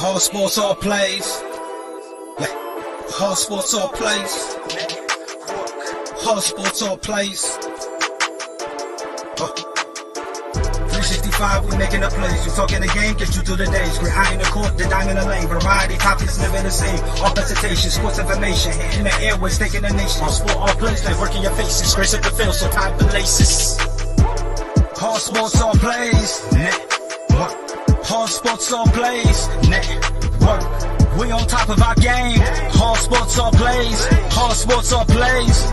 All sports, all plays. All sports, all plays. All sports, all plays. 365, we making up plays. You talking the game, get you through the days. Great high in the court, the dime in the lane. Variety, topics never the same. All presentation, sports information. In the airways, taking the nation. All sport, all plays. Like working your faces. Grace up the field, so tie the laces. All sports, all plays. Network. All sports, all plays. Network. We on top of our game. All sports, all plays. All sports, all plays.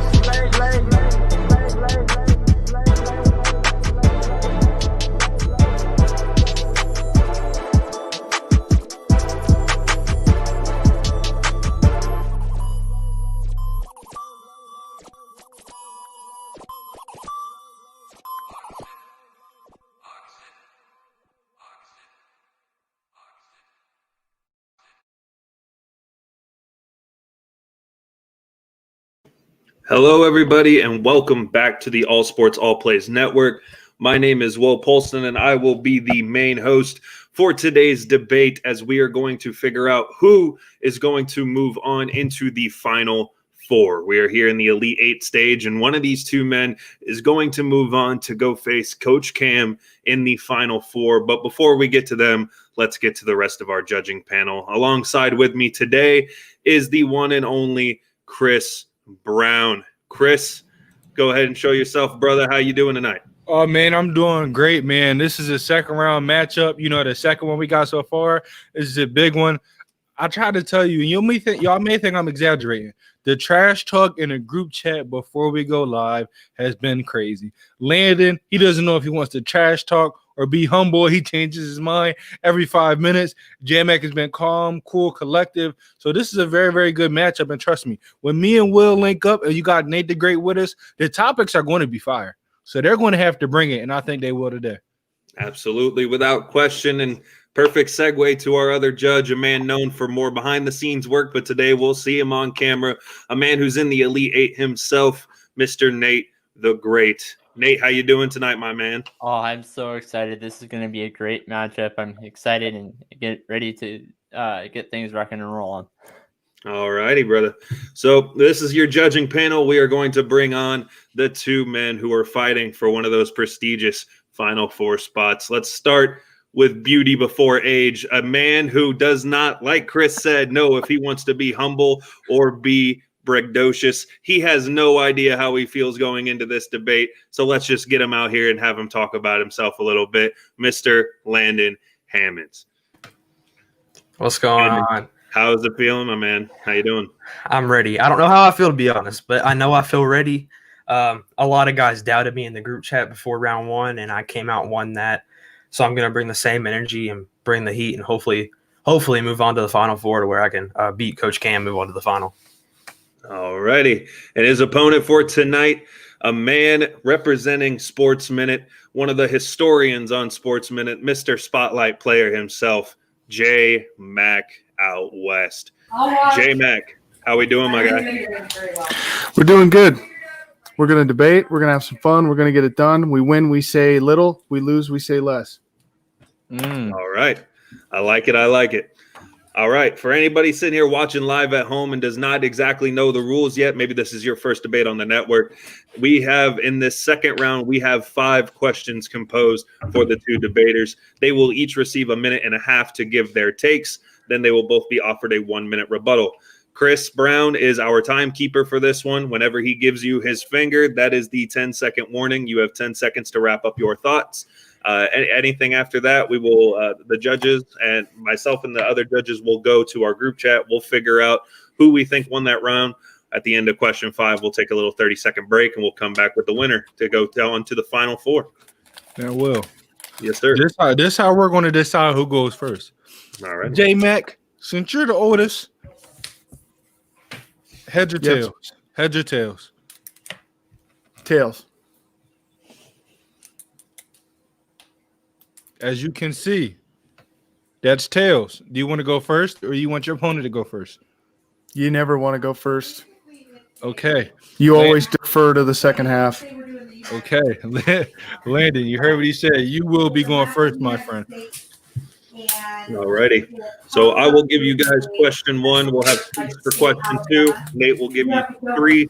Hello, everybody, and welcome back to the All Sports, All Plays Network. My name is Will Polston, and I will be the main host for today's debate as we are going to figure out who is going to move on into the Final Four. We are here in the Elite Eight stage, and one of these two men is going to move on to go face Coach Cam in the Final Four. But before we get to them, let's get to the rest of our judging panel. Alongside with me today is the one and only Chris Brown. Chris, go ahead and show yourself, brother. How you doing tonight? Oh, man, I'm doing great, man. This is a second-round matchup. You know, the second one we got so far is a big one. I try to tell you, y'all may think I'm exaggerating. The trash talk in a group chat before we go live has been crazy. Landon, he doesn't know if he wants to trash talk or be humble. He changes his mind every 5 minutes. Jaymac has been calm, cool, collective. So this is a very, very good matchup. And trust me, when me and Will link up and you got Nate the Great with us, the topics are going to be fire. So they're going to have to bring it, and I think they will today. Absolutely, without question. And perfect segue to our other judge, a man known for more behind-the-scenes work, but today we'll see him on camera, a man who's in the Elite Eight himself, Mr. Nate the Great. Nate, how you doing tonight, my man? Oh, I'm so excited. This is going to be a great matchup. I'm excited and get ready to get things rocking and rolling. All righty, brother. So this is your judging panel. We are going to bring on the two men who are fighting for one of those prestigious Final Four spots. Let's start with beauty before age, a man who does not, like Chris said, know if he wants to be humble or be braggadocious. He has no idea how he feels going into this debate. So let's just get him out here and have him talk about himself a little bit. Mr. Landon Hammonds. What's going on? How's it feeling, my man? How you doing? I'm ready. I don't know how I feel, to be honest, but I know I feel ready. A lot of guys doubted me in the group chat before round one, and I came out and won that. So I'm going to bring the same energy and bring the heat and hopefully move on to the Final Four to where I can beat Coach Cam, move on to the final. All righty. And his opponent for tonight, a man representing Sports Minute, one of the historians on Sports Minute, Mr. Spotlight player himself, Jaymac out west. Jaymac, how we doing, my guy? We're doing good. We're going to debate. We're going to have some fun. We're going to get it done. We win, we say little. We lose, we say less. All right. I like it. I like it. All right. For anybody sitting here watching live at home and does not exactly know the rules yet, maybe this is your first debate on the network. We have, in this second round, we have 5 questions composed for the two debaters. They will each receive a minute and a half to give their takes. Then they will both be offered a 1-minute rebuttal. Chris Brown is our timekeeper for this one. Whenever he gives you his finger, that is the 10-second warning. You have 10 seconds to wrap up your thoughts. Anything after that, we will, the judges and myself and the other judges will go to our group chat. We'll figure out who we think won that round. At the end of question 5, we'll take a little 30-second break, and we'll come back with the winner to go on to the Final Four. Yeah, Will. Yes, sir. This how we're going to decide who goes first. All right. Jaymac, since you're the oldest, heads or tails? Heads or tails? Tails. As you can see, that's tails. Do you want to go first, or you want your opponent to go first? You never want to go first. Okay. You always defer to the second half. Okay. Landon, you heard what he said. You will be going first, my friend. Alrighty. So I will give you guys question 1. We'll have Chris for question 2. Nate will give you 3.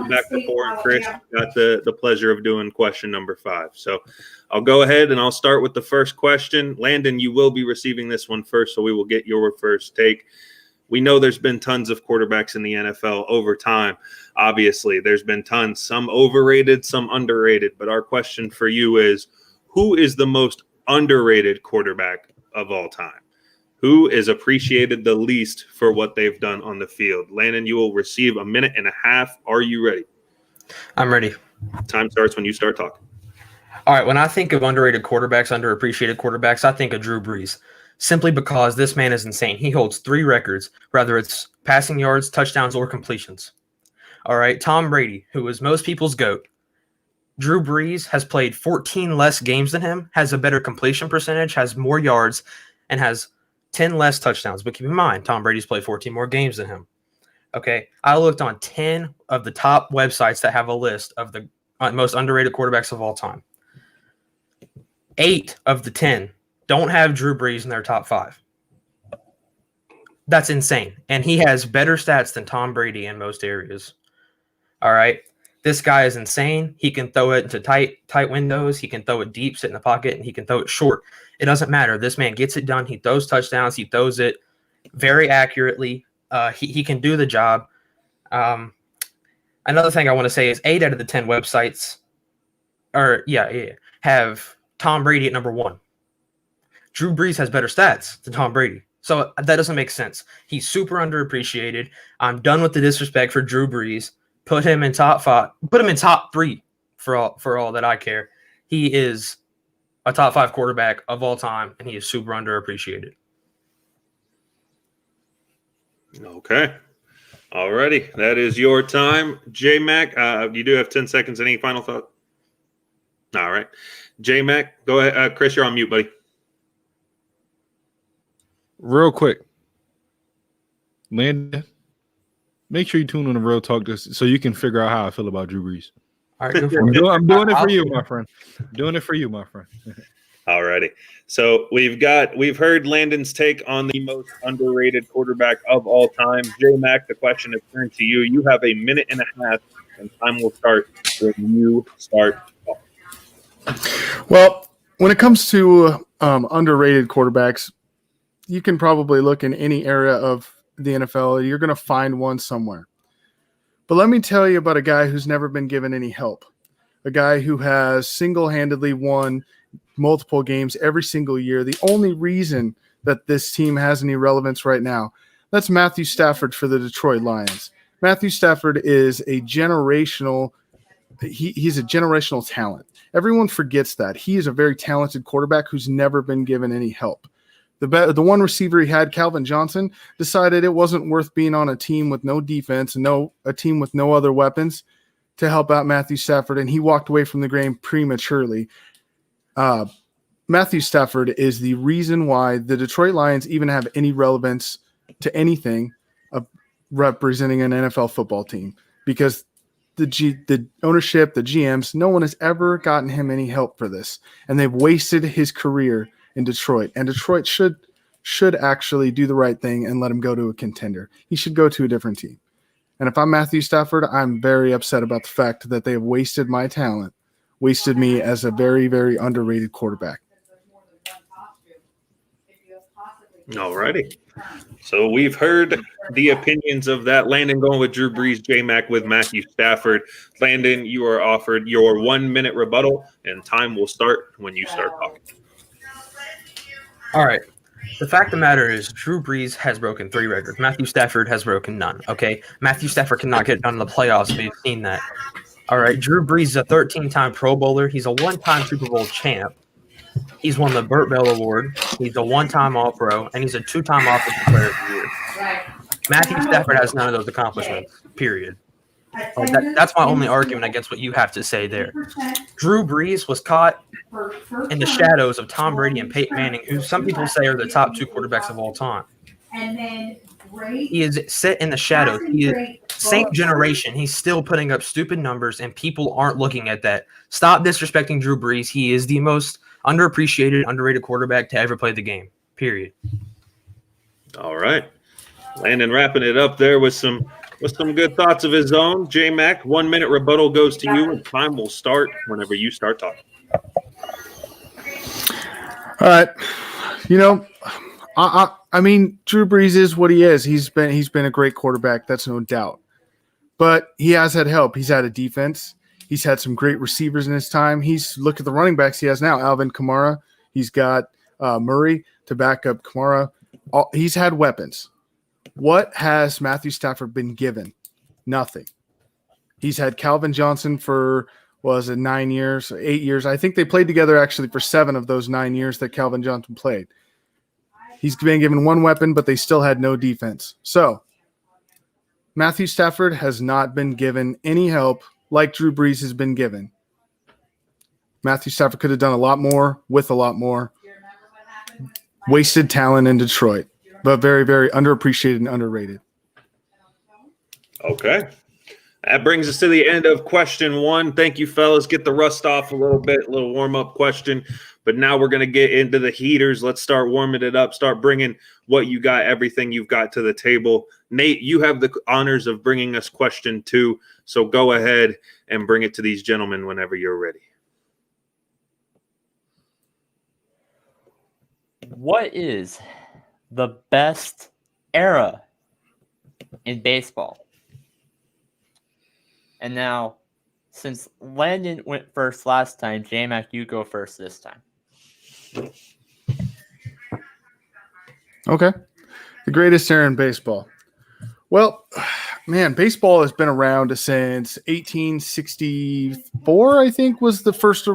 Back to 4. And Chris got the pleasure of doing question number 5. So I'll go ahead and I'll start with the first question. Landon, you will be receiving this one first, so we will get your first take. We know there's been tons of quarterbacks in the NFL over time. Obviously, there's been tons, some overrated, some underrated. But our question for you is, who is the most underrated quarterback of all time? Who is appreciated the least for what they've done on the field? Landon, you will receive 1.5 minutes. Are you ready? I'm ready. Time starts when you start talking. All right, when I think of underrated quarterbacks, underappreciated quarterbacks, I think of Drew Brees. Simply because this man is insane. He holds 3 records, whether it's passing yards, touchdowns, or completions. All right, Tom Brady, who is most people's GOAT. Drew Brees has played 14 less games than him, has a better completion percentage, has more yards, and has 10 less touchdowns. But keep in mind, Tom Brady's played 14 more games than him. Okay, I looked on 10 of the top websites that have a list of the most underrated quarterbacks of all time. 8 of the 10 don't have Drew Brees in their top 5. That's insane. And he has better stats than Tom Brady in most areas. All right. This guy is insane. He can throw it into tight windows. He can throw it deep, sit in the pocket, and he can throw it short. It doesn't matter. This man gets it done. He throws touchdowns. He throws it very accurately. He can do the job. Another thing I want to say is 8 out of the 10 websites have Tom Brady at number 1. Drew Brees has better stats than Tom Brady. So that doesn't make sense. He's super underappreciated. I'm done with the disrespect for Drew Brees. Put him in top 5. Put him in top 3 for all that I care. He is a top 5 quarterback of all time, and he is super underappreciated. Okay. Alrighty. That is your time. Jaymac, you do have 10 seconds. Any final thought? All right. Jaymac, go ahead. Chris, you're on mute, buddy. Real quick, Landon, make sure you tune in to Real Talk so you can figure out how I feel about Drew Brees. All right, go for it. I'm doing it for you, my friend. Doing it for you, my friend. Alrighty. So we've heard Landon's take on the most underrated quarterback of all time. Jaymac, the question is turned to you. You have 1.5 minutes, and time will start when you start talking. Well, when it comes to underrated quarterbacks, you can probably look in any area of the NFL. You're going to find one somewhere. But let me tell you about a guy who's never been given any help, a guy who has single-handedly won multiple games every single year. The only reason that this team has any relevance right now, that's Matthew Stafford for the Detroit Lions. Matthew Stafford is a generational he's a generational talent. Everyone forgets that. He is a very talented quarterback who's never been given any help. The one receiver he had, Calvin Johnson, decided it wasn't worth being on a team with no defense and a team with no other weapons to help out Matthew Stafford, and he walked away from the game prematurely. Matthew Stafford is the reason why the Detroit Lions even have any relevance to anything of representing an NFL football team, because the ownership, the GMs, no one has ever gotten him any help for this, and they've wasted his career in Detroit. And Detroit should actually do the right thing and let him go to a contender. He should go to a different team. And if I'm Matthew Stafford, I'm very upset about the fact that they have wasted my talent, wasted me as a very, very underrated quarterback. All righty. So we've heard the opinions of that. Landon going with Drew Brees, Jaymac with Matthew Stafford. Landon, you are offered your 1 minute rebuttal, and time will start when you start talking. All right. The fact of the matter is Drew Brees has broken 3 records. Matthew Stafford has broken none, okay? Matthew Stafford cannot get done in the playoffs. We've seen that. All right, Drew Brees is a 13-time Pro Bowler. He's a 1-time Super Bowl champ. He's won the Burt Bell Award. He's a 1-time All-Pro, and he's a 2-time Offensive Player of the Year. Matthew Stafford has none of those accomplishments, period. That's my only argument against what you have to say there. Drew Brees was caught in the shadows of Tom Brady and Peyton Manning, who some people say are the top 2 quarterbacks of all time. He is set in the shadows. He is same generation. He's still putting up stupid numbers, and people aren't looking at that. Stop disrespecting Drew Brees. He is the most underappreciated, underrated quarterback to ever play the game. period. All right. Landon wrapping it up there with some good thoughts of his own. Jaymac, 1 minute rebuttal goes to you, and time will start whenever you start talking. All right. I mean, Drew Brees is what he is. He's been a great quarterback. That's no doubt. But he has had help. He's had a defense. He's had some great receivers in his time. Look at the running backs he has now. Alvin Kamara. He's got Murray to back up Kamara. He's had weapons. What has Matthew Stafford been given? Nothing. He's had Calvin Johnson for, 9 years, 8 years? I think they played together actually for 7 of those 9 years that Calvin Johnson played. He's been given one weapon, but they still had no defense. So Matthew Stafford has not been given any help like Drew Brees has been given. Matthew Stafford could have done a lot more with a lot more. Wasted talent in Detroit, but very, very underappreciated and underrated. Okay. That brings us to the end of question 1. Thank you, fellas. Get the rust off a little bit, a little warm-up question. But now we're going to get into the heaters. Let's start warming it up. Start bringing what you got, everything you've got to the table. Nate, you have the honors of bringing us question 2. So go ahead and bring it to these gentlemen whenever you're ready. What is the best era in baseball? And now, since Landon went first last time, Jaymac, you go first this time. Okay. The greatest era in baseball. Well, man, baseball has been around since 1864, I think, was the first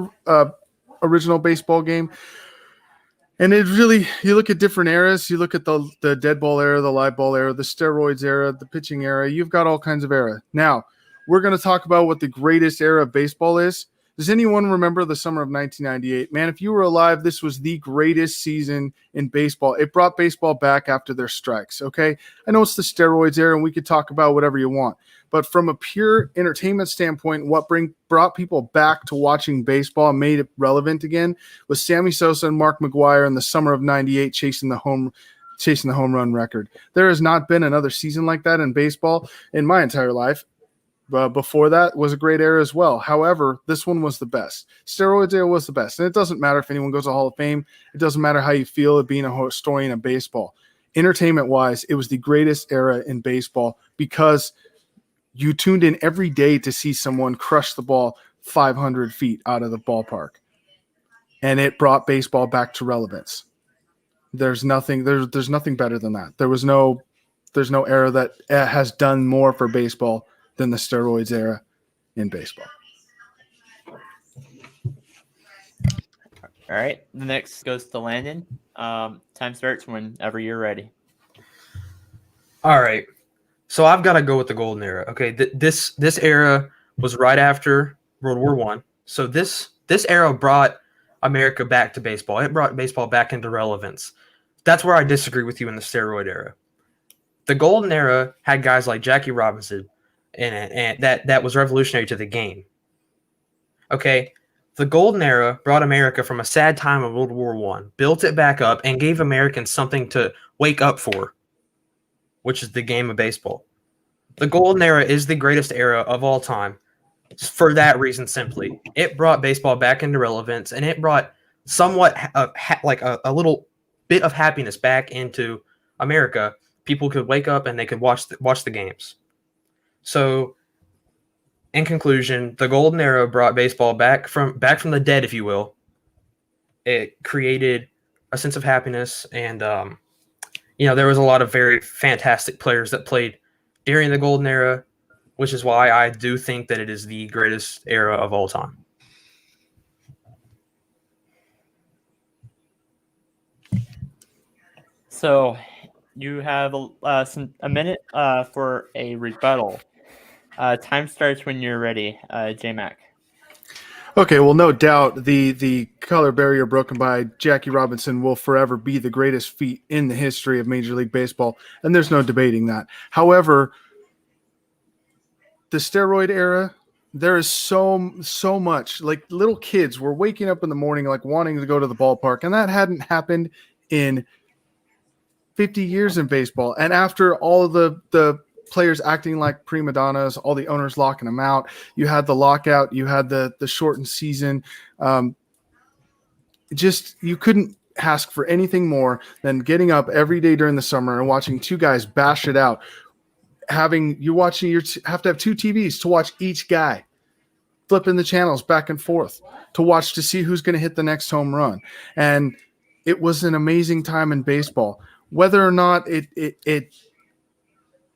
original baseball game. And it really, you look at different eras. You look at the dead ball era, the live ball era, the steroids era, the pitching era. You've got all kinds of era. Now, we're going to talk about what the greatest era of baseball is. Does anyone remember the summer of 1998? Man, if you were alive, this was the greatest season in baseball. It brought baseball back after their strikes, okay? I know it's the steroids era, and we could talk about whatever you want. But from a pure entertainment standpoint, what brought people back to watching baseball and made it relevant again was Sammy Sosa and Mark McGwire in the summer of 98 chasing the home run record. There has not been another season like that in baseball in my entire life. Before that was a great era as well. However, this one was the best. Steroids era was the best. And it doesn't matter if anyone goes to Hall of Fame. It doesn't matter how you feel of being a historian of baseball. Entertainment-wise, it was the greatest era in baseball because you tuned in every day to see someone crush the ball 500 feet out of the ballpark. And it brought baseball back to relevance. There's nothing better than that. There's no era that has done more for baseball than the steroids era in baseball. All right. The next goes to Landon. Time starts whenever you're ready. All right. So I've got to go with the golden era. Okay. This era was right after World War I. So this era brought America back to baseball. It brought baseball back into relevance. That's where I disagree with you in the steroid era. The golden era had guys like Jackie Robinson in it, and that was revolutionary to the game. Okay. The golden era brought America from a sad time of World War I, built it back up, and gave Americans something to wake up for, which is the game of baseball. The golden era is the greatest era of all time for that reason simply. It brought baseball back into relevance, and it brought somewhat a little bit of happiness back into America. People could wake up and they could watch the games. So, in conclusion, the golden era brought baseball back from the dead, if you will. It created a sense of happiness, and there was a lot of very fantastic players that played during the golden era, which is why I do think that it is the greatest era of all time. So, you have a minute for a rebuttal. Time starts when you're ready, Jaymac. Okay, well, no doubt the color barrier broken by Jackie Robinson will forever be the greatest feat in the history of Major League Baseball, and there's no debating that. However, the steroid era, there is so much. Like, little kids were waking up in the morning like wanting to go to the ballpark, and that hadn't happened in 50 years in baseball. And after all of the players acting like prima donnas, all the owners locking them out, you had the lockout, you had the shortened season. You couldn't ask for anything more than getting up every day during the summer and watching two guys bash it out. Have to have two TVs to watch each guy, flipping the channels back and forth to see who's going to hit the next home run. And it was an amazing time in baseball. Whether or not it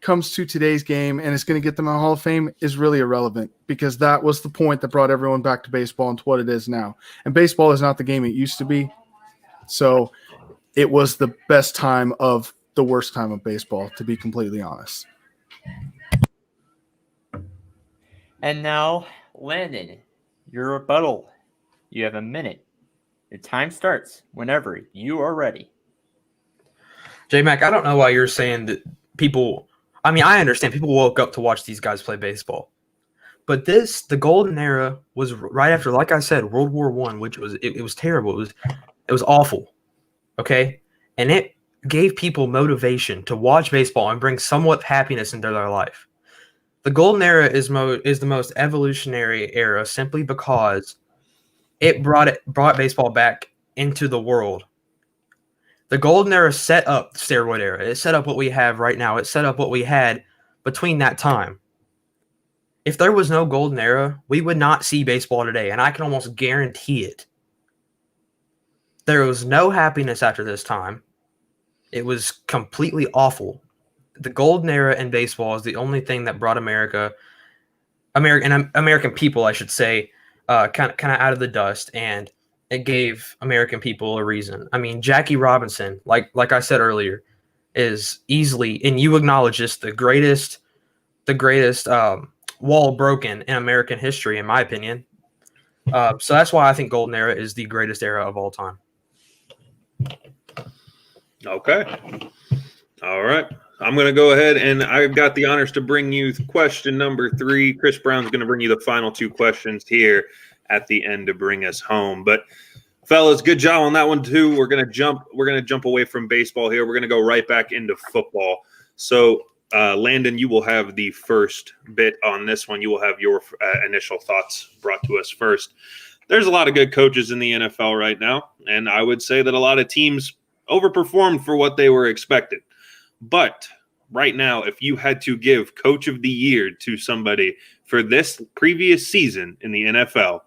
comes to today's game and it's going to get them in the Hall of Fame is really irrelevant, because that was the point that brought everyone back to baseball and to what it is now. And baseball is not the game it used to be. So it was the best time of the worst time of baseball, to be completely honest. And now, Landon, your rebuttal. You have a minute. Your time starts whenever you are ready. Jaymac, I don't know why you're saying that people. I mean, I understand people woke up to watch these guys play baseball, but the golden era was right after, like I said, World War I, which was it was terrible. It was awful. Okay, and it gave people motivation to watch baseball and bring somewhat happiness into their life. The golden era is the most evolutionary era simply because it brought baseball back into the world. The golden era set up the steroid era. It set up what we have right now. It set up what we had between that time. If there was no golden era, we would not see baseball today, and I can almost guarantee it. There was no happiness after this time. It was completely awful. The golden era in baseball is the only thing that brought American people, I should say, kind of out of the dust, and it gave American people a reason. I mean, Jackie Robinson, like I said earlier, is easily, and you acknowledge this, the greatest wall broken in American history, in my opinion. So that's why I think golden era is the greatest era of all time. Okay. All right. I'm going to go ahead, and I've got the honors to bring you question number 3. Chris Brown's going to bring you the final 2 questions here at the end to bring us home. But fellas, good job on that one too. We're going to jump away from baseball here. We're going to go right back into football. So, Landon, you will have the first bit on this one. You will have your initial thoughts brought to us first. There's a lot of good coaches in the NFL right now, and I would say that a lot of teams overperformed for what they were expected. But right now, if you had to give Coach of the Year to somebody for this previous season in the NFL,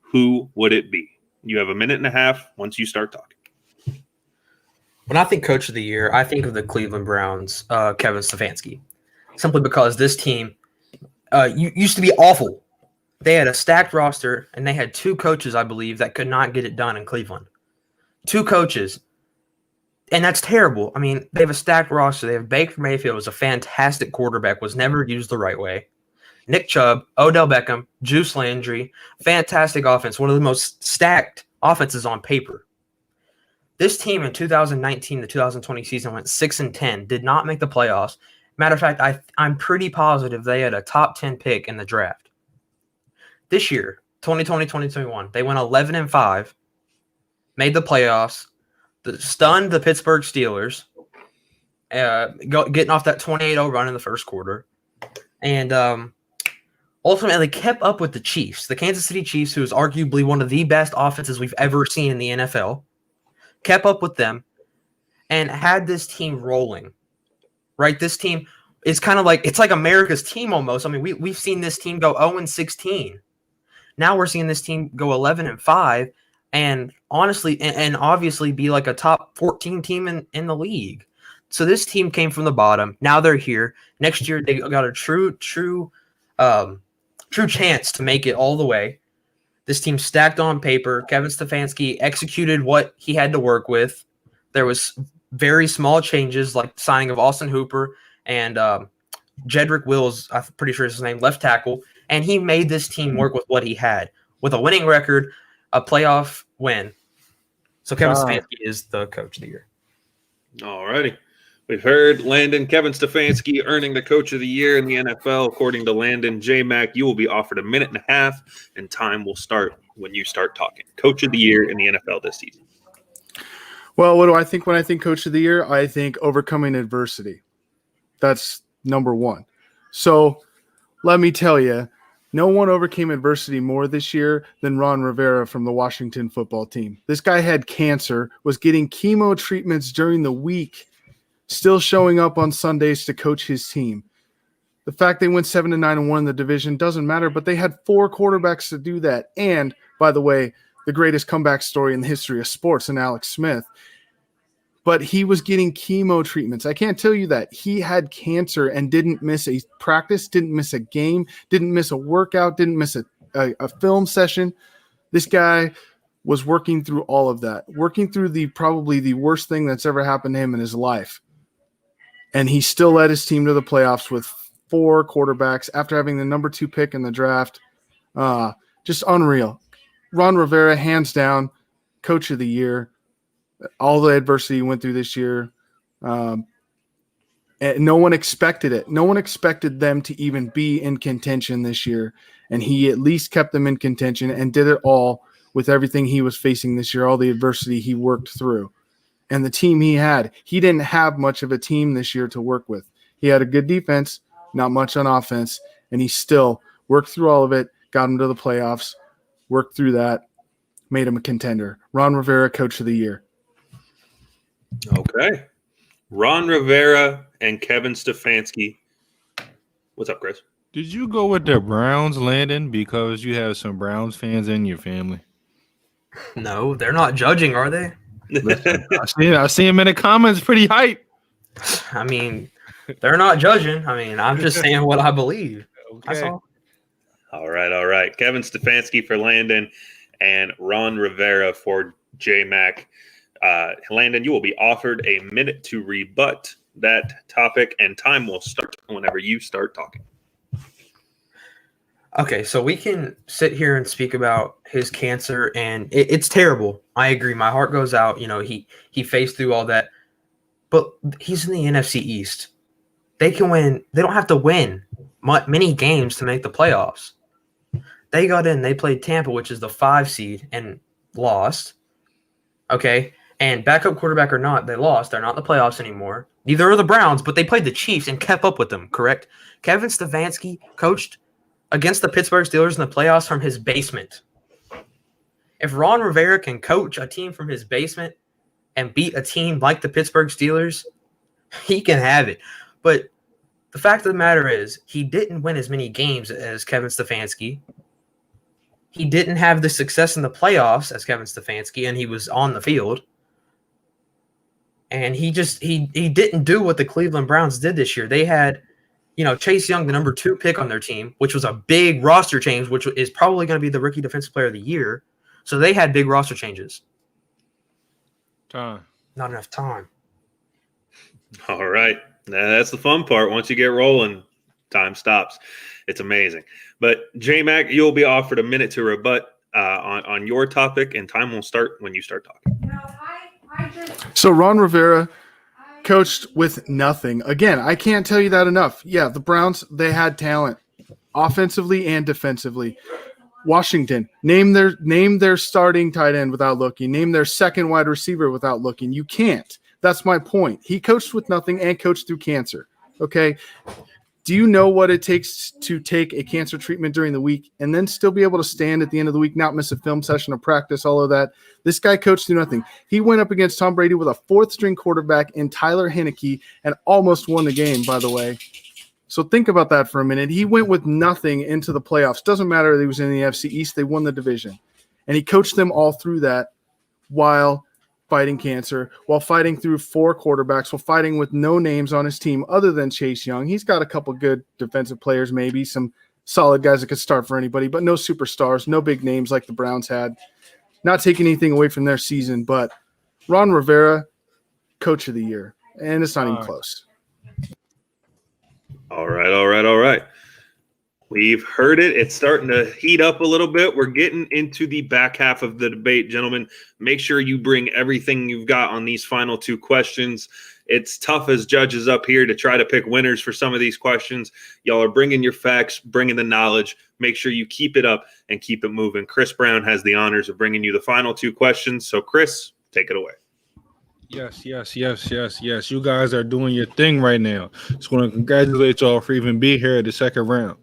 who would it be? You have a minute and a half once you start talking. When I think Coach of the Year, I think of the Cleveland Browns, Kevin Stefanski, simply because this team used to be awful. They had a stacked roster, and they had 2 coaches, I believe, that could not get it done in Cleveland. 2 coaches. And that's terrible. I mean, they have a stacked roster. They have Baker Mayfield, was a fantastic quarterback, was never used the right way. Nick Chubb, Odell Beckham, Juice Landry, fantastic offense, one of the most stacked offenses on paper. This team in 2019 to 2020 season went 6-10, did not make the playoffs. Matter of fact, I'm pretty positive they had a top 10 pick in the draft. This year, 2020-2021, they went 11-5, made the playoffs, stunned the Pittsburgh Steelers, getting off that 28-0 run in the first quarter, and ultimately kept up with the Chiefs, the Kansas City Chiefs, who is arguably one of the best offenses we've ever seen in the NFL, kept up with them, and had this team rolling, right? This team is kind of like, it's like America's team almost. I mean, we've seen this team go 0-16. Now we're seeing this team go 11-5, and honestly, and obviously be like a top 14 team in the league. So this team came from the bottom. Now they're here. Next year, they got a true chance to make it all the way. This team stacked on paper. Kevin Stefanski executed what he had to work with. There was very small changes, like signing of Austin Hooper and Jedrick Wills, I'm pretty sure is his name, left tackle. And he made this team work with what he had, with a winning record, a playoff win. So Kevin Stefanski is the Coach of the Year. All righty. We've heard Landon, Kevin Stefanski earning the Coach of the Year in the NFL. According to Landon, Jaymac, you will be offered a minute and a half, and time will start when you start talking. Coach of the Year in the NFL this season. Well, what do I think when I think coach of the year? I think overcoming adversity. That's number one. So let me tell you, no one overcame adversity more this year than Ron Rivera from the Washington football team. This guy had cancer, was getting chemo treatments during the week, still showing up on Sundays to coach his team. The fact they went 7-9 and won the division doesn't matter, but they had 4 quarterbacks to do that. And, by the way, the greatest comeback story in the history of sports in Alex Smith. But he was getting chemo treatments. I can't tell you that. He had cancer and didn't miss a practice, didn't miss a game, didn't miss a workout, didn't miss a film session. This guy was working through all of that, working through probably the worst thing that's ever happened to him in his life. And he still led his team to the playoffs with 4 quarterbacks after having the number 2 pick in the draft. Just unreal. Ron Rivera, hands down, coach of the year. All the adversity he went through this year. And no one expected it. No one expected them to even be in contention this year. And he at least kept them in contention and did it all with everything he was facing this year, all the adversity he worked through. And the team he had, he didn't have much of a team this year to work with. He had a good defense, not much on offense, and he still worked through all of it, got him to the playoffs, worked through that, made him a contender. Ron Rivera, coach of the year. Okay. Ron Rivera and Kevin Stefanski. What's up, Chris? Did you go with the Browns, Landon, because you have some Browns fans in your family? No, they're not judging, are they? Listen, I see him in the comments pretty hype. I mean, they're not judging. I mean, I'm just saying what I believe. That's Okay. all. All right. Kevin Stefanski for Landon and Ron Rivera for Jaymac. Landon, you will be offered a minute to rebut that topic, and time will start whenever you start talking. Okay, so we can sit here and speak about his cancer, and it's terrible. I agree. My heart goes out. You know, he faced through all that, but he's in the NFC East. They can win. They don't have to win many games to make the playoffs. They got in. They played Tampa, which is the 5 seed, and lost. Okay, and backup quarterback or not, they lost. They're not in the playoffs anymore. Neither are the Browns, but they played the Chiefs and kept up with them, correct? Kevin Stefanski coached against the Pittsburgh Steelers in the playoffs from his basement. If Ron Rivera can coach a team from his basement and beat a team like the Pittsburgh Steelers, he can have it. But the fact of the matter is, he didn't win as many games as Kevin Stefanski. He didn't have the success in the playoffs as Kevin Stefanski, and he was on the field. And he didn't do what the Cleveland Browns did this year. They had, Chase Young, the number 2 pick on their team, which was a big roster change, which is probably going to be the rookie defensive player of the year. So they had big roster changes. Time. Not enough time. All right. That's the fun part. Once you get rolling, time stops. It's amazing. But J-Mac, you'll be offered a minute to rebut on your topic, and time will start when you start talking. So Ron Rivera coached with nothing. Again, I can't tell you that enough. Yeah, the Browns, they had talent offensively and defensively. Washington, name their starting tight end without looking. Name their second wide receiver without looking. You can't. That's my point. He coached with nothing and coached through cancer. Okay. Do you know what it takes to take a cancer treatment during the week and then still be able to stand at the end of the week, not miss a film session of practice, all of that? This guy coached through nothing. He went up against Tom Brady with a 4th-string quarterback in Tyler Heineke and almost won the game, by the way. So think about that for a minute. He went with nothing into the playoffs. Doesn't matter that he was in the NFC East. They won the division. And he coached them all through that while fighting cancer, while fighting through 4 quarterbacks, while fighting with no names on his team other than Chase Young. He's got a couple good defensive players, maybe some solid guys that could start for anybody, but no superstars, no big names like the Browns had. Not taking anything away from their season, but Ron Rivera, coach of the year, and it's not even close. All right. We've heard it. It's starting to heat up a little bit. We're getting into the back half of the debate, gentlemen. Make sure you bring everything you've got on these final 2 questions. It's tough as judges up here to try to pick winners for some of these questions. Y'all are bringing your facts, bringing the knowledge. Make sure you keep it up and keep it moving. Chris Brown has the honors of bringing you the final 2 questions. So, Chris, take it away. Yes. You guys are doing your thing right now. Just want to congratulate y'all for even being here at the second round.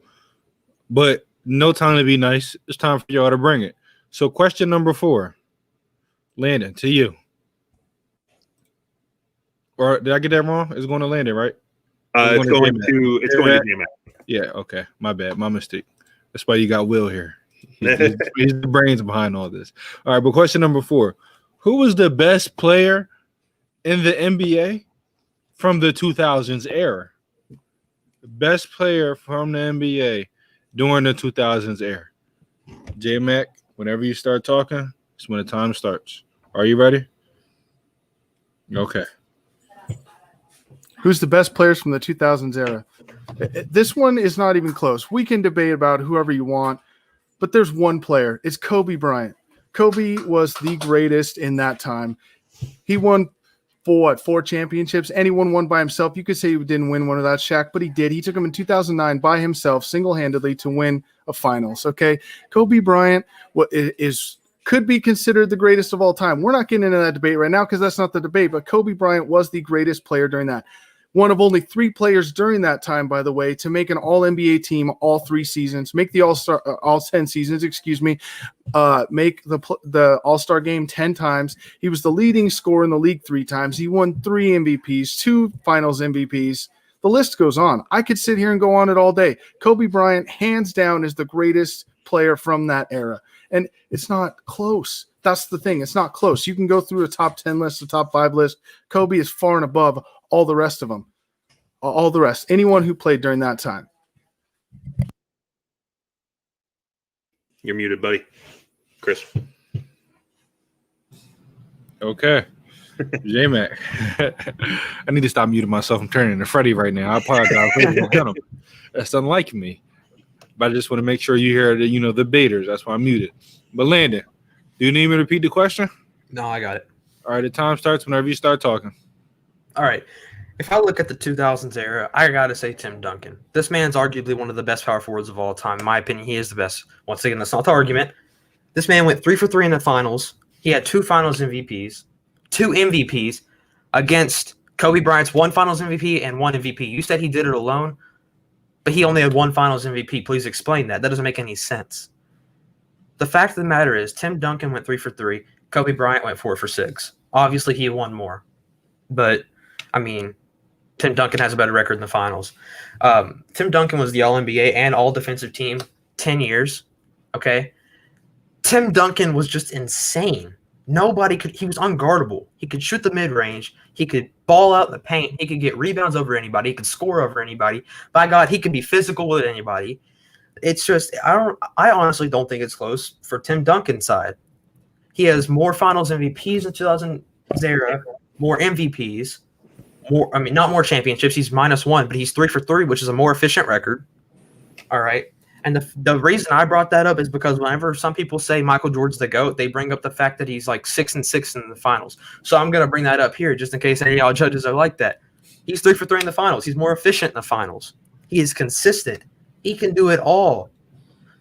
But no time to be nice. It's time for y'all to bring it. So, question number 4, Landon, to you. Or did I get that wrong? It's going to Landon, right? It's going to Jaymac. Yeah. Okay. My bad. My mistake. That's why you got Will here. He's the brains behind all this. All right. But question number 4: who was the best player in the NBA from the 2000s era? Best player from the NBA during the 2000s era. J-Mac, whenever you start talking, it's when the time starts. Are you ready? Okay. Who's the best players from the 2000s era? This one is not even close. We can debate about whoever you want, but there's one player. It's Kobe Bryant. Kobe was the greatest in that time. He won 4 championships, and he won one by himself. You could say he didn't win one without Shaq, but he did. He took him in 2009 by himself, single-handedly, to win a finals. Okay, Kobe Bryant could be considered the greatest of all time. We're not getting into that debate right now because that's not the debate, but Kobe Bryant was the greatest player during that. One of only 3 players during that time, by the way, to make an All-NBA team all 3 seasons, make the All-Star all 10 seasons, make the All-Star game 10 times. He was the leading scorer in the league 3 times. He won 3 MVPs, 2 Finals MVPs. The list goes on. I could sit here and go on it all day. Kobe Bryant, hands down, is the greatest player from that era. And it's not close. That's the thing. It's not close. You can go through a top 10 list, a top 5 list. Kobe is far and above all the rest of them. All the rest. Anyone who played during that time. You're muted, buddy. Chris. Okay. J-Mac. I need to stop muting myself. I'm turning into Freddie right now. I apologize. That's unlike me. But I just want to make sure you hear the baiters. That's why I'm muted. But Landon, do you need me to repeat the question? No, I got it. All right, the time starts whenever you start talking. All right. If I look at the 2000s era, I got to say Tim Duncan. This man's arguably one of the best power forwards of all time. In my opinion, he is the best. Once again, that's not the argument. This man went 3 for 3 in the finals. He had 2 finals MVPs, 2 MVPs against Kobe Bryant's 1 finals MVP and 1 MVP. You said he did it alone, but he only had 1 finals MVP. Please explain that. That doesn't make any sense. The fact of the matter is Tim Duncan went 3 for 3. Kobe Bryant went 4 for 6. Obviously, he won more. But, I mean, Tim Duncan has a better record in the finals. Tim Duncan was the All-NBA and All-Defensive Team 10 years, okay? Tim Duncan was just insane. He was unguardable. He could shoot the mid-range. He could ball out in the paint. He could get rebounds over anybody. He could score over anybody. By God, he could be physical with anybody. It's just, I honestly don't think it's close for Tim Duncan's side. He has more finals MVPs in the 2000s era, more MVPs. Not more championships. He's -1, but he's 3 for 3, which is a more efficient record. All right. And the reason I brought that up is because whenever some people say Michael Jordan's the GOAT, they bring up the fact that he's like 6-6 in the finals. So I'm going to bring that up here just in case any of y'all judges are like that. He's 3 for 3 in the finals. He's more efficient in the finals. He is consistent. He can do it all.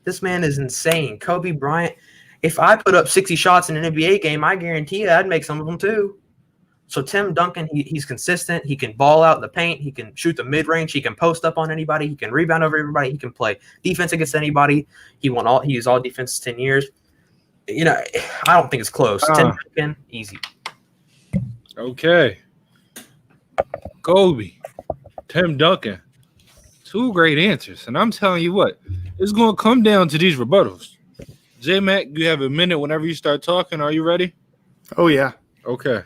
This man is insane. Kobe Bryant, if I put up 60 shots in an NBA game, I guarantee you I'd make some of them too. So Tim Duncan, he's consistent. He can ball out in the paint. He can shoot the mid-range. He can post up on anybody. He can rebound over everybody. He can play defense against anybody. He was all defense 10 years. I don't think it's close. Tim Duncan, easy. Okay. Kobe, Tim Duncan, 2 great answers. And I'm telling you what, it's going to come down to these rebuttals. J-Mac, you have a minute whenever you start talking. Are you ready? Oh, yeah. Okay.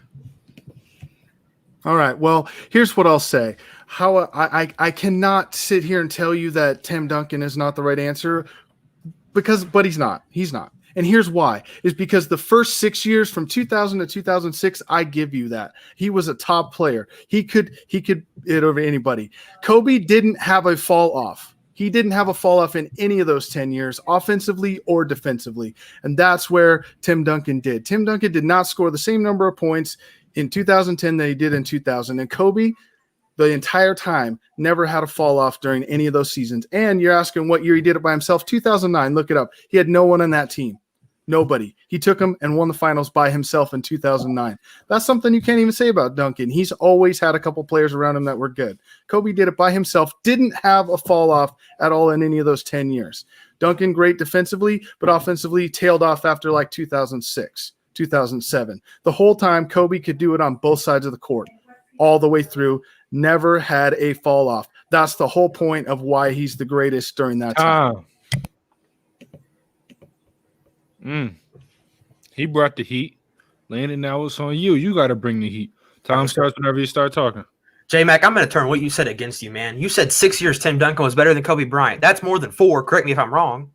All right. Well, here's what I'll say. How I cannot sit here and tell you that Tim Duncan is not the right answer but he's not. He's not. And here's why. Is because the first 6 years from 2000 to 2006, I give you that. He was a top player. He could hit over anybody. Kobe didn't have a fall off. He didn't have a fall off in any of those 10 years, offensively or defensively. And that's where Tim Duncan did. Tim Duncan did not score the same number of points in 2010 that he did in 2000. And Kobe, the entire time, never had a fall off during any of those seasons. And you're asking what year he did it by himself. 2009, look it up. He had no one on that team. Nobody. He took them and won the finals by himself in 2009. That's something you can't even say about Duncan. He's always had a couple players around him that were good. Kobe did it by himself, didn't have a fall off at all in any of those 10 years. Duncan, great defensively, but offensively tailed off after like 2006, 2007. The whole time, Kobe could do it on both sides of the court, all the way through, never had a fall off. That's the whole point of why he's the greatest during that time. He brought the heat. Landon, now it's on you. You got to bring the heat. Time starts whenever you start talking. J-Mac, I'm going to turn what you said against you, man. You said 6 years Tim Duncan was better than Kobe Bryant. That's more than 4. Correct me if I'm wrong.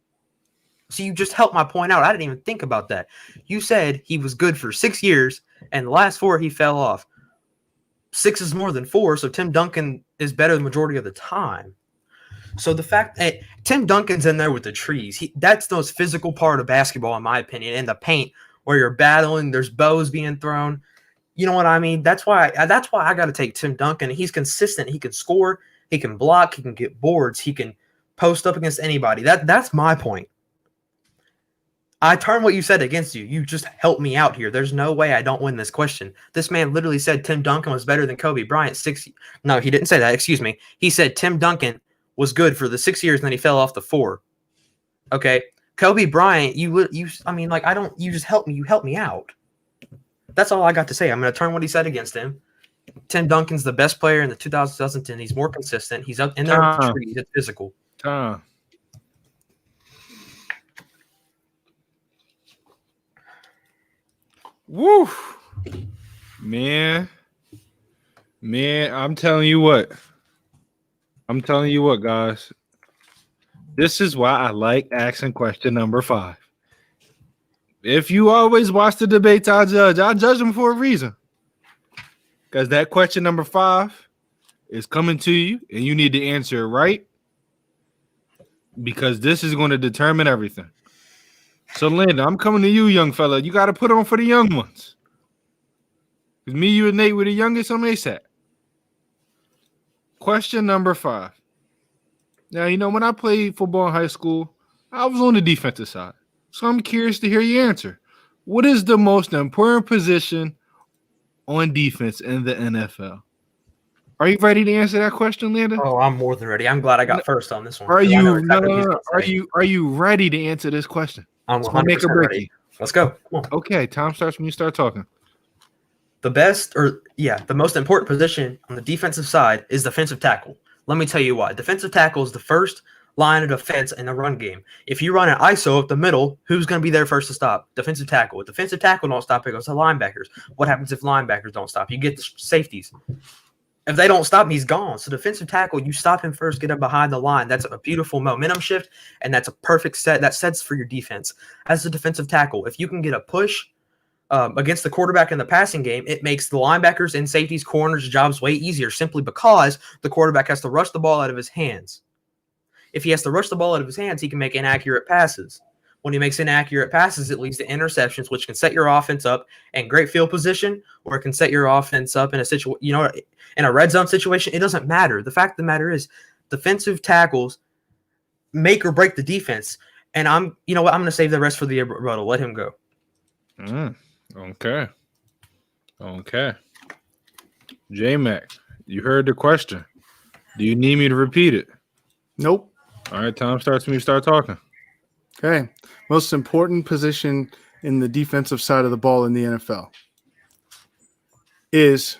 So you just helped my point out. I didn't even think about that. You said he was good for 6 years, and the last 4 he fell off. 6 is more than 4, so Tim Duncan is better the majority of the time. So the fact that Tim Duncan's in there with the trees, that's the most physical part of basketball, in my opinion, in the paint where you're battling, there's bows being thrown. You know what I mean? That's why I got to take Tim Duncan. He's consistent. He can score. He can block. He can get boards. He can post up against anybody. That's my point. I turn what you said against you. You just helped me out here. There's no way I don't win this question. This man literally said Tim Duncan was better than Kobe Bryant. No, he didn't say that. Excuse me. He said Tim Duncan was good for the 6 years, and then he fell off the 4. Okay, Kobe Bryant, you just helped me. You helped me out. That's all I got to say. I'm going to turn what he said against him. Tim Duncan's the best player in the 2010. He's more consistent. He's up in there with the trees. It's physical. Woo, man, I'm telling you what, guys. This is why I like asking question number 5. If you always watch the debates I judge them for a reason. Because that question number 5 is coming to you, and you need to answer it right. Because this is going to determine everything. So, Landon, I'm coming to you, young fella. You got to put on for the young ones. Because me, you, and Nate were the youngest on ASAP. Question number 5. Now, when I played football in high school, I was on the defensive side. So I'm curious to hear your answer. What is the most important position on defense in the NFL? Are you ready to answer that question, Landon? Oh, I'm more than ready. I'm glad I got first on this one. Are you ready to answer this question? I'm 100% ready. Let's go. Okay, time starts when you start talking. The most important position on the defensive side is defensive tackle. Let me tell you why. Defensive tackle is the first line of defense in the run game. If you run an ISO up the middle, who's going to be there first to stop? Defensive tackle. If defensive tackle don't stop, it goes to linebackers. What happens if linebackers don't stop? You get the safeties. If they don't stop him, he's gone. So defensive tackle, you stop him first, get him behind the line. That's a beautiful momentum shift, and that's a perfect set. That sets for your defense. As a defensive tackle, if you can get a push against the quarterback in the passing game, it makes the linebackers and safeties, corners' jobs way easier simply because the quarterback has to rush the ball out of his hands. If he has to rush the ball out of his hands, he can make inaccurate passes. When he makes inaccurate passes, it leads to interceptions, which can set your offense up in great field position, or it can set your offense up in in a red zone situation. It doesn't matter. The fact of the matter is, defensive tackles make or break the defense. And I'm going to save the rest for the rebuttal. Let him go. Okay. Jaymac, you heard the question. Do you need me to repeat it? Nope. All right, time starts when you start talking. Okay. Most important position in the defensive side of the ball in the NFL is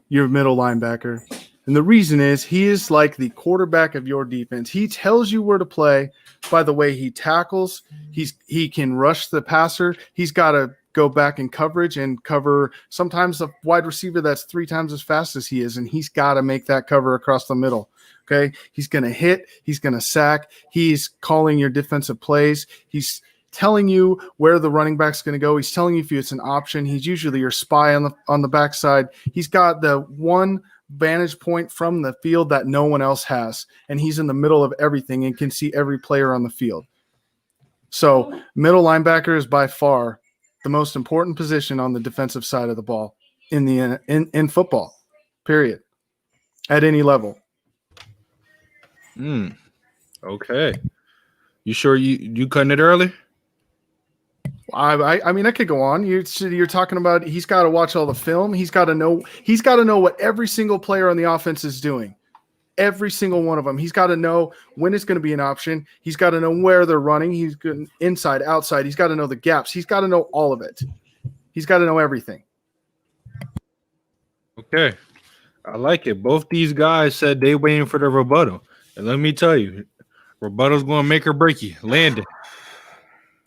your middle linebacker. And the reason is he is like the quarterback of your defense. He tells you where to play by the way he tackles. He can rush the passer. He's got to go back in coverage and cover sometimes a wide receiver that's 3 times as fast as he is, and he's got to make that cover across the middle. Okay, he's going to hit. He's going to sack. He's calling your defensive plays. He's telling you where the running back's going to go. He's telling you if it's an option. He's usually your spy on the backside. He's got the one vantage point from the field that no one else has, and he's in the middle of everything and can see every player on the field. So middle linebacker is by far the most important position on the defensive side of the ball in football, period, at any level. Okay. You sure you cutting it early? I mean, I could go on. You're talking about he's got to watch all the film. He's got to know what every single player on the offense is doing. Every single one of them. He's got to know when it's going to be an option. He's got to know where they're running. He's good inside, outside. He's got to know the gaps. He's got to know all of it. He's got to know everything. Okay. I like it. Both these guys said they waiting for the rebuttal. And let me tell you, rebuttal's going to make or break you. Landon,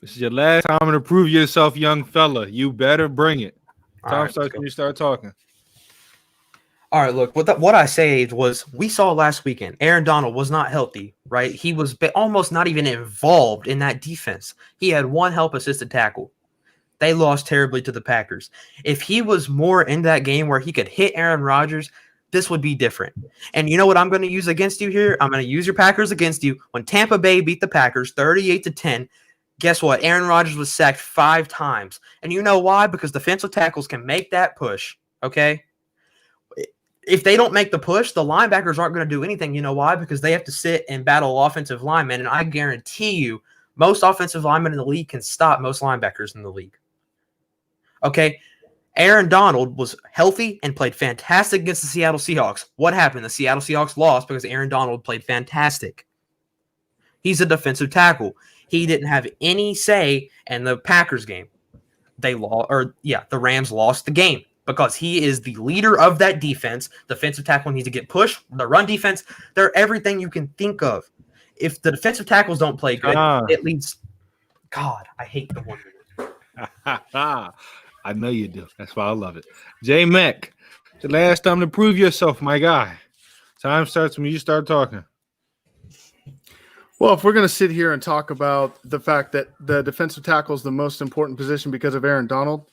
this is your last time to prove yourself, young fella. You better bring it. Time starts when you start talking. All right, look, what I said was we saw last weekend, Aaron Donald was not healthy, right? He was almost not even involved in that defense. He had one help-assisted tackle. They lost terribly to the Packers. If he was more in that game where he could hit Aaron Rodgers, this would be different. And you know what I'm going to use against you here? I'm going to use your Packers against you. When Tampa Bay beat the Packers 38-10, guess what? Aaron Rodgers was sacked 5 times. And you know why? Because defensive tackles can make that push, okay? If they don't make the push, the linebackers aren't going to do anything. You know why? Because they have to sit and battle offensive linemen. And I guarantee you, most offensive linemen in the league can stop most linebackers in the league. Okay? Aaron Donald was healthy and played fantastic against the Seattle Seahawks. What happened? The Seattle Seahawks lost because Aaron Donald played fantastic. He's a defensive tackle. He didn't have any say in the Packers game. The Rams lost the game. Because he is the leader of that defense. Defensive tackle needs to get pushed. The run defense, they're everything you can think of. If the defensive tackles don't play good, it leads. God, I hate the one. I know you do. That's why I love it. Jaymac, the last time to prove yourself, my guy. Time starts when you start talking. Well, if we're going to sit here and talk about the fact that the defensive tackle is the most important position because of Aaron Donald,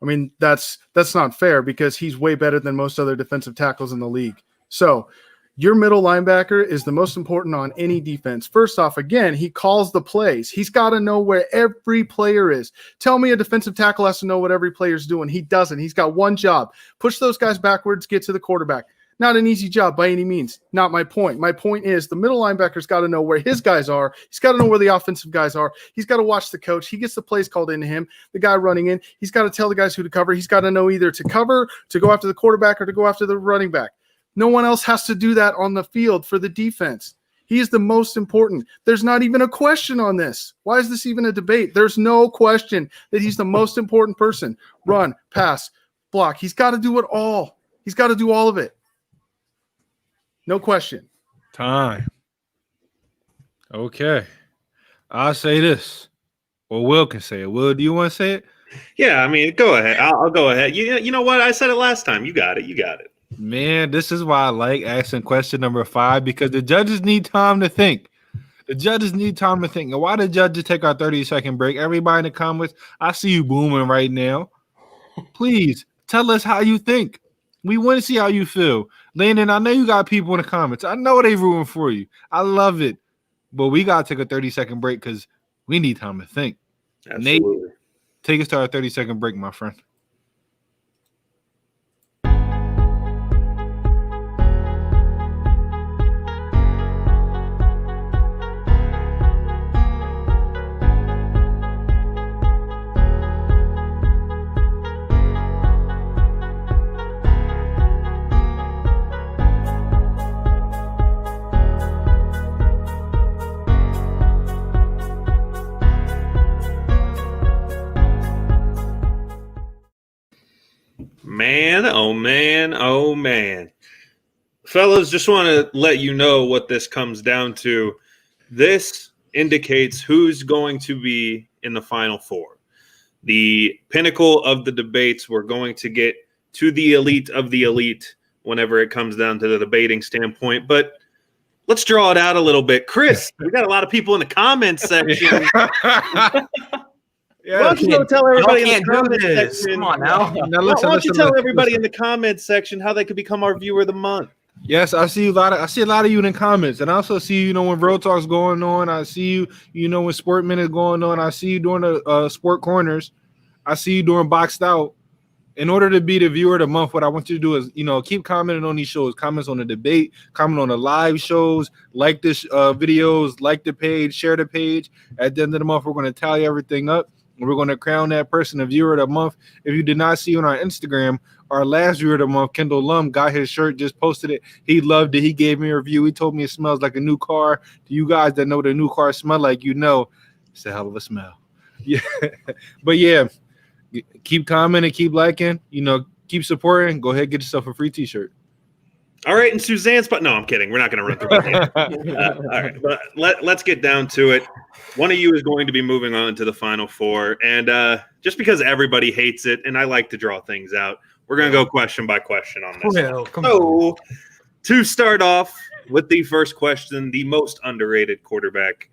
I mean, that's not fair because he's way better than most other defensive tackles in the league. So your middle linebacker is the most important on any defense. First off, again, he calls the plays. He's got to know where every player is. Tell me a defensive tackle has to know what every player's doing. He doesn't. He's got one job. Push those guys backwards, get to the quarterback. Not an easy job by any means. Not my point. My point is the middle linebacker's got to know where his guys are. He's got to know where the offensive guys are. He's got to watch the coach. He gets the plays called into him. The guy running in, he's got to tell the guys who to cover. He's got to know either to cover, to go after the quarterback, or to go after the running back. No one else has to do that on the field for the defense. He is the most important. There's not even a question on this. Why is this even a debate? There's no question that he's the most important person. Run, pass, block. He's got to do it all. He's got to do all of it. No question. Time. Okay. I'll say this. Well, Will can say it. Will, do you want to say it? Yeah, I mean, go ahead. I'll go ahead. You know what? I said it last time. You got it. You got it. Man, this is why I like asking question number 5 because the judges need time to think. The judges need time to think. And why the judges take our 30-second break? Everybody in the comments, I see you booming right now. Please tell us how you think. We want to see how you feel. Landon, I know you got people in the comments. I know they rooting for you. I love it. But we got to take a 30-second break because we need time to think. Absolutely. Nate, take us to our 30-second break, my friend. Man, oh man, oh man. Fellas, just want to let you know what this comes down to. This indicates who's going to be in the Final Four. The pinnacle of the debates, we're going to get to the elite of the elite whenever it comes down to the debating standpoint. But let's draw it out a little bit. Chris, we got a lot of people in the comments section. Yeah, why don't you go tell everybody in the comments section? Come on now. Why don't you tell everybody in the comments section how they could become our viewer of the month? Yes, I see a lot of you in the comments, and I also see when Real Talk's going on. I see you when Sport Minute is going on. I see you doing the Sport Corners. I see you doing Boxed Out. In order to be the viewer of the month, what I want you to do is keep commenting on these shows, comments on the debate, comment on the live shows, like this videos, like the page, share the page. At the end of the month, we're going to tally everything up. And we're going to crown that person a viewer of the month. If you did not see on our Instagram, our last viewer of the month, Kendall Lum, got his shirt, just posted it. He loved it. He gave me a review. He told me it smells like a new car. To you guys that know what a new car smell like, you know, it's a hell of a smell. Yeah. But yeah, keep commenting, keep liking, keep supporting. Go ahead, get yourself a free t-shirt. All right, and Suzanne's, but no, I'm kidding. We're not going to run through it. All right, but let's get down to it. One of you is going to be moving on to the Final Four, and just because everybody hates it, and I like to draw things out, we're going to go question by question on this. Well, So, to start off with the first question, the most underrated quarterback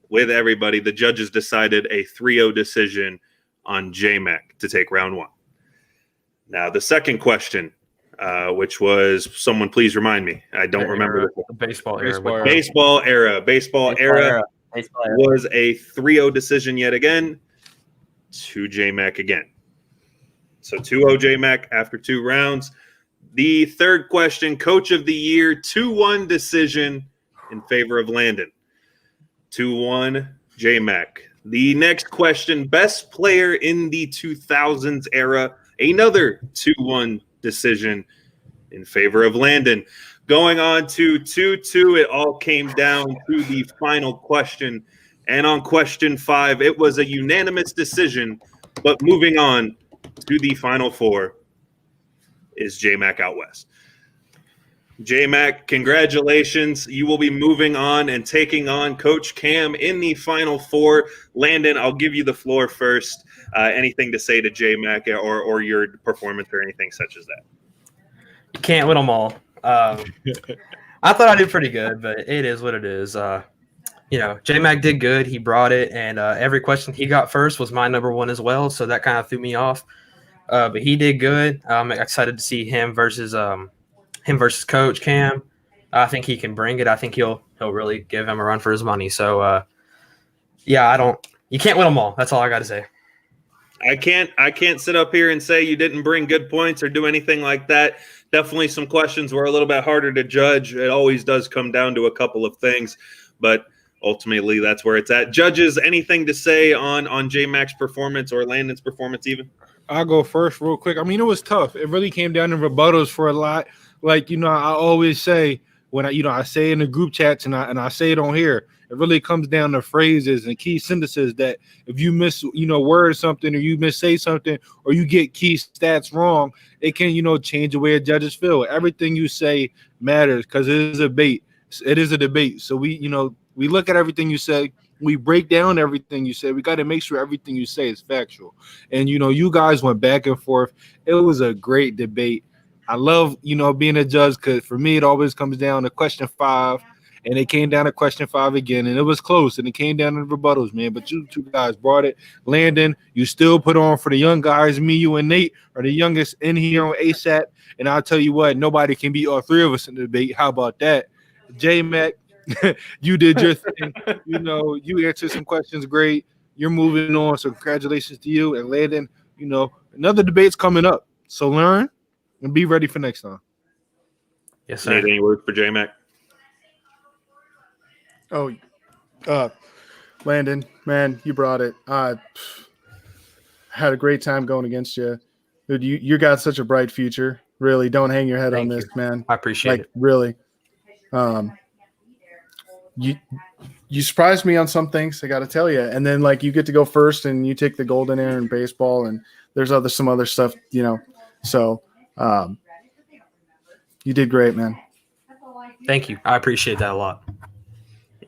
with everybody, the judges decided a 3-0 decision on Jaymac to take round one. Now, the second question, which was, someone please remind me. I don't remember. The baseball era. Baseball era was a 3-0 decision yet again to Jaymac again. So 2-0 Jaymac after 2 rounds. The third question, Coach of the Year, 2-1 decision in favor of Landon. 2-1 Jaymac. The next question, Best Player in the 2000s era, another 2-1 decision in favor of Landon. Going on to 2-2, it all came down to the final question. And on question 5, it was a unanimous decision. But moving on to the Final Four is Jaymac out west. Jaymac, congratulations. You will be moving on and taking on Coach Cam in the Final Four. Landon, I'll give you the floor first. Anything to say to Jaymac or your performance or anything such as that? You can't win them all. I thought I did pretty good, but it is what it is. Jaymac did good. He brought it, and every question he got first was my number one as well, so that kind of threw me off. But he did good. I'm excited to see him versus Coach Cam. I think he can bring it. I think he'll really give him a run for his money. So, you can't win them all. That's all I got to say. I can't sit up here and say you didn't bring good points or do anything like that. Definitely some questions were a little bit harder to judge. It always does come down to a couple of things, but ultimately that's where it's at. Judges, anything to say on Jaymac's performance or Landon's performance even? I'll go first real quick. I mean, it was tough. It really came down to rebuttals for a lot. Like, I always say when I say in the group chats and I say it on here, it really comes down to phrases and key sentences that if you miss, word something or you say something or you get key stats wrong, it can, change the way judges feel. Everything you say matters because it is a debate. It is a debate. So we look at everything you say. We break down everything you say. We got to make sure everything you say is factual. And, you guys went back and forth. It was a great debate. I love, being a judge because for me, it always comes down to question 5. And it came down to question 5 again. And it was close. And it came down to the rebuttals, man. But you 2 guys brought it. Landon, you still put on for the young guys. Me, you, and Nate are the youngest in here on ASAP. And I'll tell you what, nobody can beat all 3 of us in the debate. How about that? Jaymac, you did your thing. You answered some questions great. You're moving on. So congratulations to you. And Landon, another debate's coming up. So learn and be ready for next time. Yes, sir. Any words for Jaymac? Oh, Landon, man, you brought it. I had a great time going against you. Dude, you got such a bright future. Really, don't hang your head on this, man. I appreciate it. Really. You surprised me on some things, I got to tell you. And then, you get to go first and you take the golden era in baseball and there's some other stuff, So you did great, man. Thank you. I appreciate that a lot.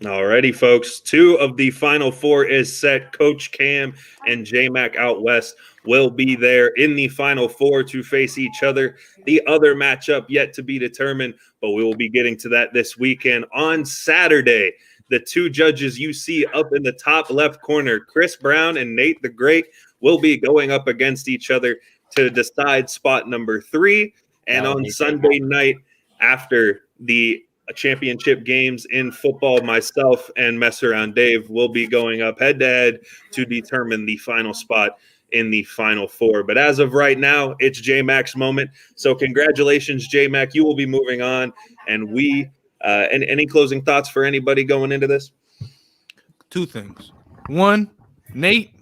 Alrighty, folks. 2 of the Final Four is set. Coach Cam and Jaymac out west will be there in the Final Four to face each other. The other matchup yet to be determined, but we will be getting to that this weekend. On Saturday, the 2 judges you see up in the top left corner, Chris Brown and Nate the Great, will be going up against each other to decide spot number 3. And on Sunday night, after the championship games in football, myself and Mess Around Dave will be going up head-to-head to determine the final spot in the Final Four. But as of right now, it's Jaymac's moment. So congratulations, Jaymac. You will be moving on. And any closing thoughts for anybody going into this? 2 things. 1, Nate,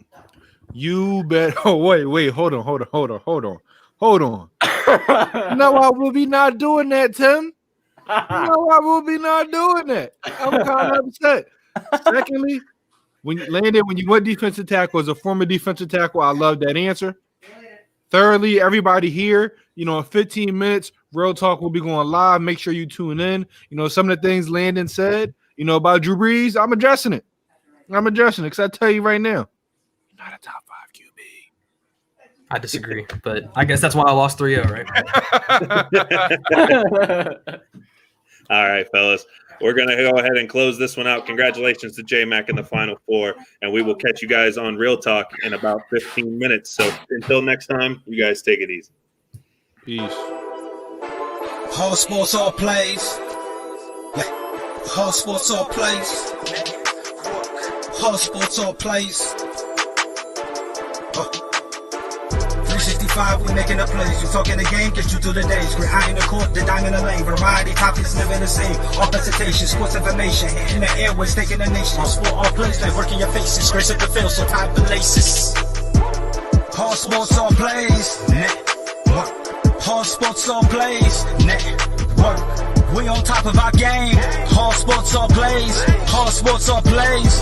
You bet. Oh, wait. Hold on. No, I will be not doing that, Tim. No, I will be not doing that. I'm kind of upset. Secondly, when you went defensive tackle as a former defensive tackle, I love that answer. Thirdly, everybody here, in 15 minutes, Real Talk will be going live. Make sure you tune in. Some of the things Landon said, about Drew Brees, I'm addressing it because I tell you right now, you're not a top 5 QB. I disagree, but I guess that's why I lost 3-0, right? All right, fellas. We're going to go ahead and close this one out. Congratulations to Jaymac in the Final Four, and we will catch you guys on Real Talk in about 15 minutes. So until next time, you guys take it easy. Peace. All sports, all plays. All sports, all plays. All sports, all plays. 365, we making the plays. You talking the game, get you through the days. Great eye in the court, the dime in the lane. Variety, topics never the same. All presentation, sports information. In the airways, taking the nation. All sport, all plays, like working your faces. Grace at the field, so time the laces. All sports, all plays. Network. All sports, all plays. Network. We on top of our game. All sports, all plays. All sports, all plays.